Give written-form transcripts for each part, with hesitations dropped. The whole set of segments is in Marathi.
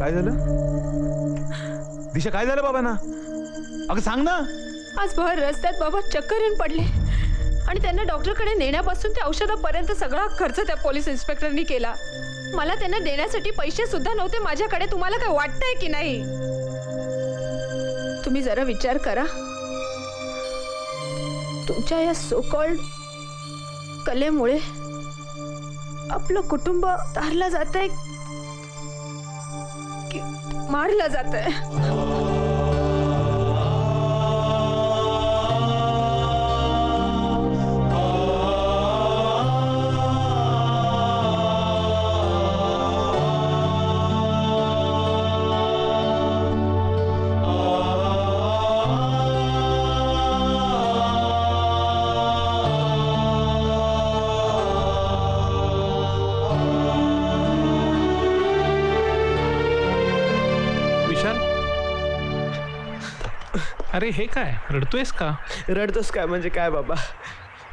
काय झालं दिशा? काय झालं बाबा ना? अगं सांग ना. आज भर रस्त्यात बाबा चक्कर येऊन पडले आणि त्यांना डॉक्टरकडे नेण्यापासून त्या औषधापर्यंत सगळा खर्च त्या पोलीस इन्स्पेक्टरनी केला. मला त्यांना देण्यासाठी पैसे सुद्धा नव्हते माझ्याकडे. तुम्हाला काय वाटतंय की नाही? तुम्ही जरा विचार करा. तुमच्या या सो कॉल्ड कलेमुळे आपलं कुटुंब तारलं जातंय की मारलं जातंय. अरे हे काय रडतोयस का? रडतोस काय म्हणजे काय बाबा?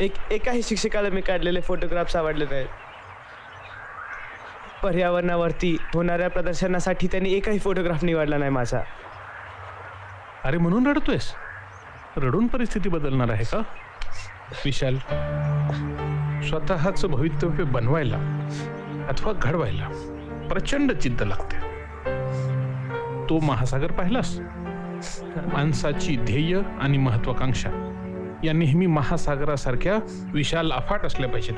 एकाही शिक्षकाला मी काढलेले फोटोग्राफ्स आवडले नाहीत. पर्यावरणावरती होणाऱ्या प्रदर्शनासाठी त्यांनी एकही फोटोग्राफ निवडला नाही माझा. अरे म्हणून रडतोयस? रडून परिस्थिती बदलणार आहे का? विशाल, स्वतःच भवितव्य बनवायला अथवा घडवायला प्रचंड जिद्द लागते. तो महासागर पाहिलास? माणसाची ध्येय आणि महत्वाकांक्षा या नेहमी महासागरासारख्या विशाल अफाट असल्या पाहिजेत.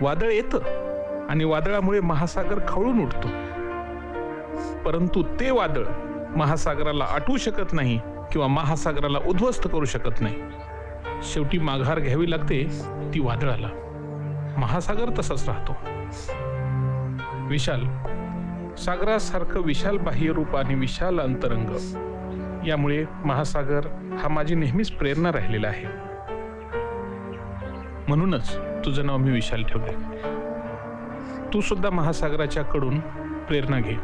वादळ येतं आणि वादळामुळे महासागर खवळून उठतो, परंतु ते वादळ महासागराला आटवू शकत नाही किंवा महासागराला उद्ध्वस्त करू शकत नाही. शेवटी माघार घ्यावी लागते ती वादळाला. महासागर तसाच राहतो. विशाल सागरासारखं विशाल बाह्यरूप आणि विशाल अंतरंग यामुळे महासागर हा माझी नेहमीच प्रेरणा राहिलेला आहे. म्हणूनच तुझं नाव मी विशाल ठेवले. तू सुद्धा महासागराच्या कडून प्रेरणा घे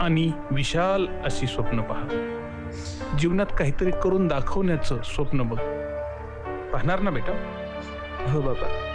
आणि विशाल अशी स्वप्न पहा. जीवनात काहीतरी करून दाखवण्याचं स्वप्न बघ. पाहणार ना बेटा? हो बाबा.